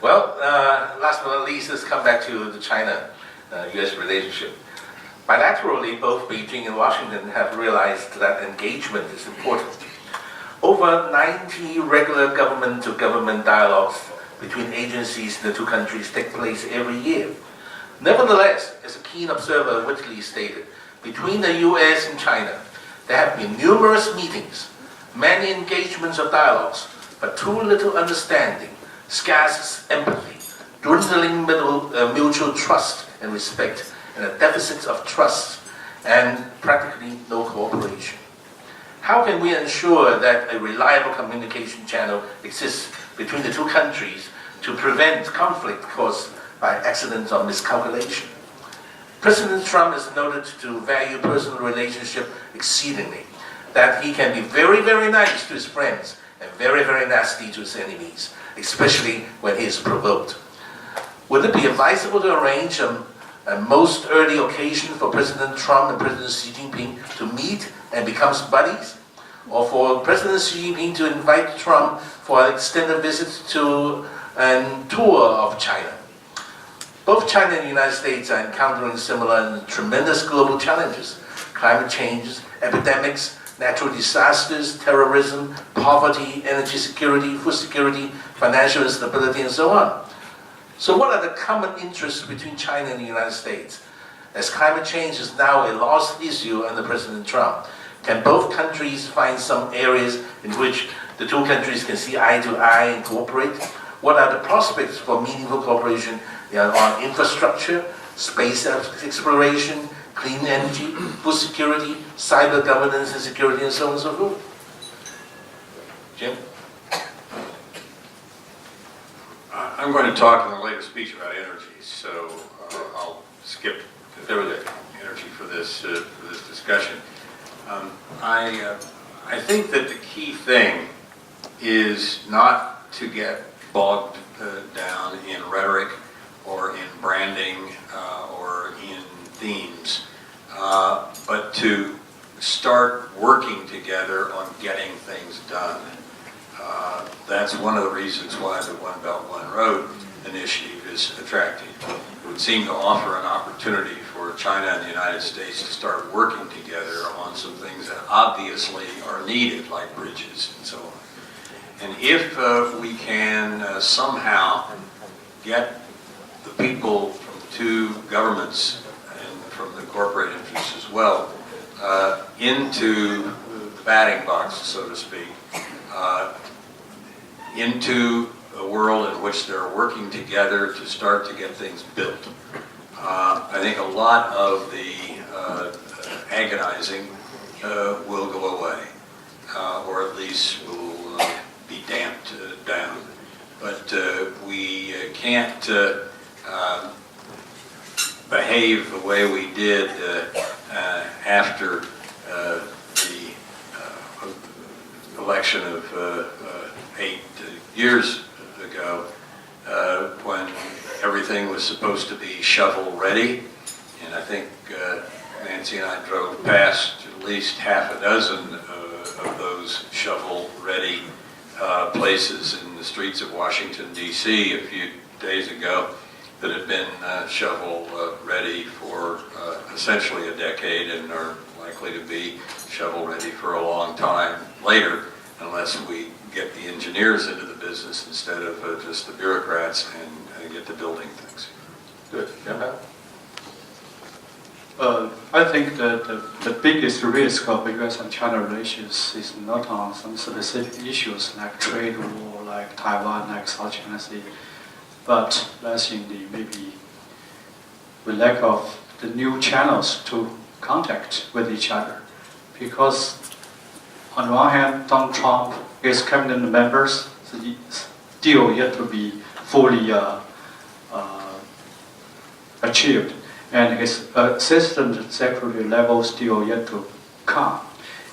Well, last but not least, let's come back to the China-US relationship. Bilaterally, both Beijing and Washington have realized that engagement is important. Over 90 regular government-to-government dialogues between agencies in the two countries take place every year. Nevertheless, as a keen observer wittingly stated, between the US and China, there have been numerous meetings, many engagements of dialogues, but too little understanding, scarce empathy, dwindling mutual trust and respect, and a deficit of trust, and practically no cooperation. How can we ensure that a reliable communication channel exists between the two countries to prevent conflict caused by accidents or miscalculation? President Trump is noted to value personal relationship exceedingly, that he can be very, very nice to his friends and very, very nasty to his enemies, especially when he is provoked. Would it be advisable to arrange a most early occasion for President Trump and President Xi Jinping to meet and become buddies? Or for President Xi Jinping to invite Trump for an extended visit to and tour of China? Both China and the United States are encountering similar and tremendous global challenges: climate change, epidemics, natural disasters, terrorism, poverty, energy security, food security, financial instability, and so on. So what are the common interests between China and the United States? As climate change is now a lost issue under President Trump, can both countries find some areas in which the two countries can see eye to eye and cooperate? What are the prospects for meaningful cooperation on infrastructure, space exploration, clean energy, food security, cyber governance and security, and so on and so forth? Jim? I'm going to talk in the later speech about energy, so I'll skip the energy for this discussion. I think that the key thing is not to get bogged down in rhetoric or in branding or in themes, but to start working together on getting things done. That's one of the reasons why the One Belt, One Road initiative is attractive. It would seem to offer an opportunity for China and the United States to start working together on some things that obviously are needed, like bridges and so on. And if we can somehow get the people from the two governments and from the corporate interests as well into the batting box, so to speak, into a world in which they're working together to start to get things built. I think a lot of the agonizing will go away, or at least will be damped down. But we can't behave the way we did after the election of 8 years ago, when everything was supposed to be shovel-ready, and I think Nancy and I drove past at least half a dozen of those shovel-ready places in the streets of Washington, D.C. a few days ago that had been shovel-ready for essentially a decade and are likely to be shovel-ready for a long time later, unless we get the engineers into the business instead of just the bureaucrats and get to building things. Good. Yeah. I think that the biggest risk of US and China relations is not on some specific issues like trade war, like Taiwan, like South China Sea, but less in the maybe the lack of the new channels to contact with each other. Because on one hand, Donald Trump, his cabinet members still yet to be fully achieved, and his assistant secretary level still yet to come.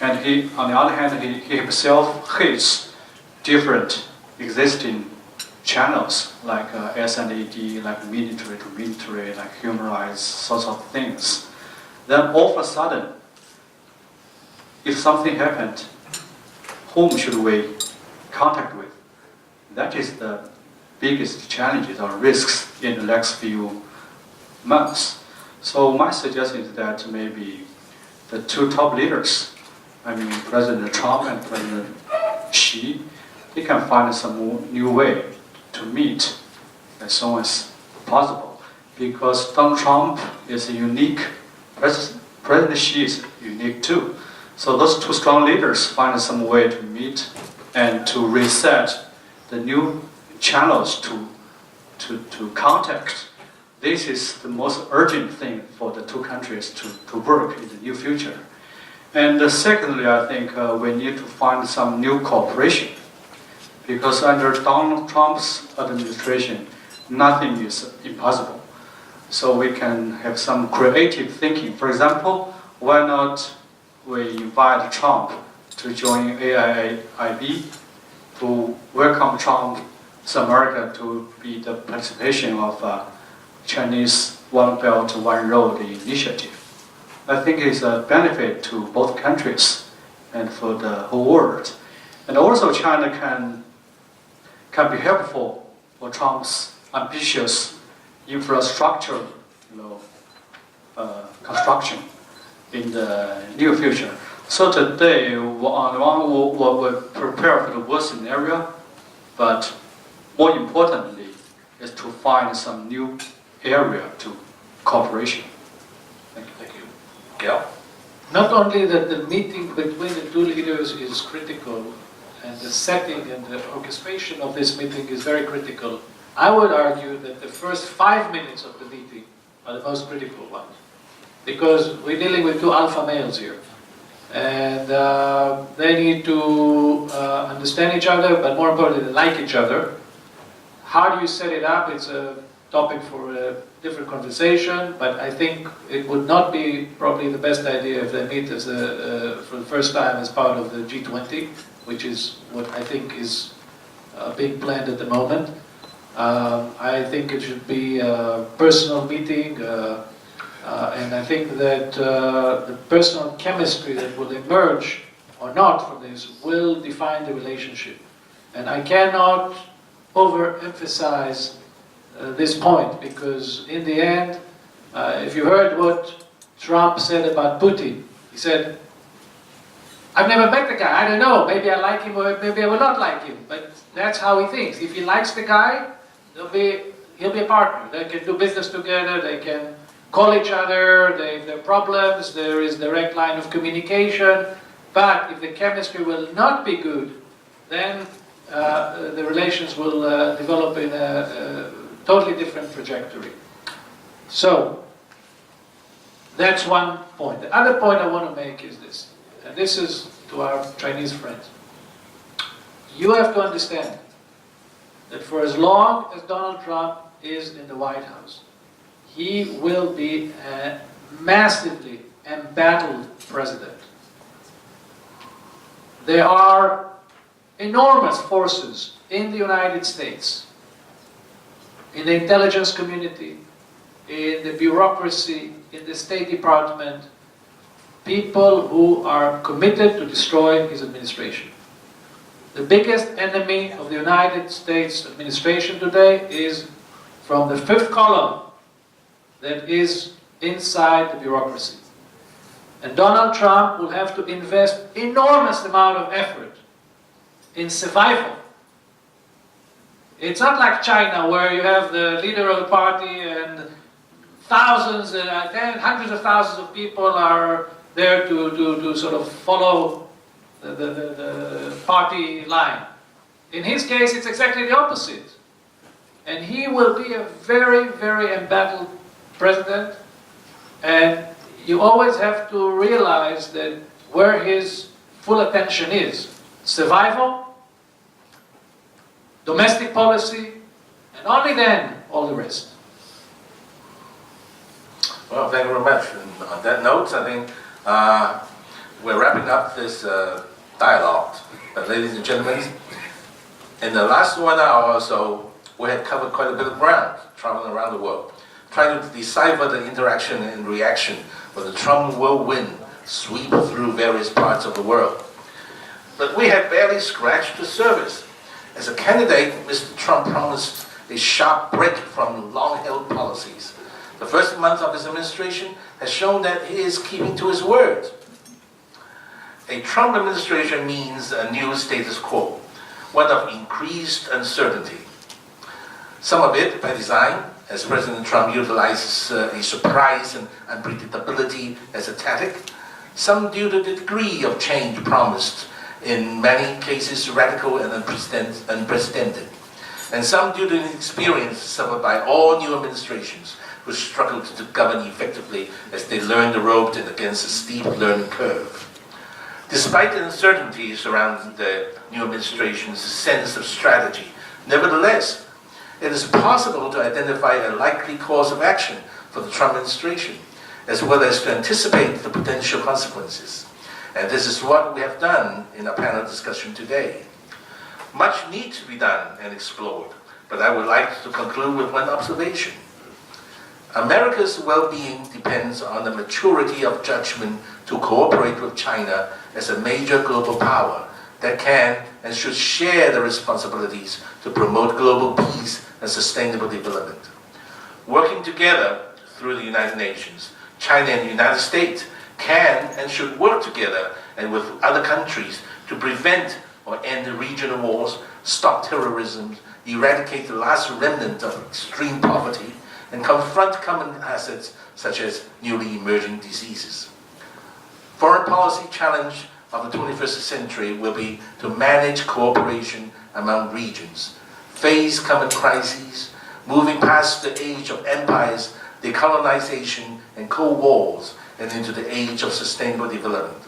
And he, on the other hand, he himself hates different existing channels like S&AD, like military to military, like human rights, sorts of things. Then all of a sudden, if something happened, whom should we contact with? That is the biggest challenges or risks in the next few months. So my suggestion is that maybe the two top leaders, I mean President Trump and President Xi, they can find some new way to meet as soon as possible. Because Donald Trump is unique, President Xi is unique too. So those two strong leaders find some way to meet and to reset the new channels to contact. This is the most urgent thing for the two countries to work in the near future. And secondly, I think we need to find some new cooperation. Because under Donald Trump's administration, nothing is impossible. So we can have some creative thinking. For example, why not we invite Trump to join AIIB, to welcome Trump to America to be the participation of Chinese One Belt, One Road initiative. I think it's a benefit to both countries and for the whole world. And also China can be helpful for Trump's ambitious infrastructure construction in the near future. So today, on one we'll prepare for the worst scenario, but more importantly is to find some new area to cooperation. Thank you. Thank you. Gal? Not only that the meeting between the two leaders is critical, and the setting and the orchestration of this meeting is very critical, I would argue that the first 5 minutes of the meeting are the most critical ones. Because we're dealing with two alpha males here. And they need to understand each other, but more importantly, like each other. How do you set it up? It's a topic for a different conversation, but I think it would not be probably the best idea if they meet as for the first time as part of the G20, which is what I think is being planned at the moment. I think it should be a personal meeting, and I think that the personal chemistry that will emerge or not from this will define the relationship. And I cannot overemphasize this point, because in the end, if you heard what Trump said about Putin, he said, I've never met the guy, I don't know, maybe I like him or maybe I will not like him, but that's how he thinks. If he likes the guy, he'll be a partner. They can do business together, they can call each other, if there are problems, there is direct line of communication, but if the chemistry will not be good, then the relations will develop in a totally different trajectory. So, that's one point. The other point I want to make is this, and this is to our Chinese friends. You have to understand that for as long as Donald Trump is in the White House, he will be a massively embattled president. There are enormous forces in the United States, in the intelligence community, in the bureaucracy, in the State Department, people who are committed to destroy his administration. The biggest enemy of the United States administration today is from the fifth column that is inside the bureaucracy. And Donald Trump will have to invest enormous amount of effort in survival. It's not like China, where you have the leader of the party and thousands and hundreds of thousands of people are there to sort of follow the party line. In his case, it's exactly the opposite. And he will be a very, very embattled president. And you always have to realize that where his full attention is, survival, domestic policy, and only then, all the rest. Well, thank you very much. And on that note, I think we're wrapping up this dialogue. But ladies and gentlemen, in the last 1 hour or so, we had covered quite a bit of ground, traveling around the world, trying to decipher the interaction and reaction whether Trump will win, sweep through various parts of the world. But we had barely scratched the surface. As a candidate, Mr. Trump promised a sharp break from long-held policies. The first month of his administration has shown that he is keeping to his word. A Trump administration means a new status quo, one of increased uncertainty. Some of it by design, as President Trump utilizes a surprise and unpredictability as a tactic. Some due to the degree of change promised, in many cases radical and unprecedented. And some due to the experience suffered by all new administrations who struggled to govern effectively as they learned the ropes and against a steep learning curve. Despite the uncertainty surrounding the new administration's sense of strategy, nevertheless, it is possible to identify a likely course of action for the Trump administration, as well as to anticipate the potential consequences. And this is what we have done in our panel discussion today. Much needs to be done and explored, but I would like to conclude with one observation. America's well-being depends on the maturity of judgment to cooperate with China as a major global power that can and should share the responsibilities to promote global peace and sustainable development. Working together through the United Nations, China and the United States can and should work together and with other countries to prevent or end the regional wars, stop terrorism, eradicate the last remnant of extreme poverty, and confront common hazards such as newly emerging diseases. Foreign policy challenge of the 21st century will be to manage cooperation among regions, face common crises, moving past the age of empires, decolonization, and Cold Wars, and into the age of sustainable development.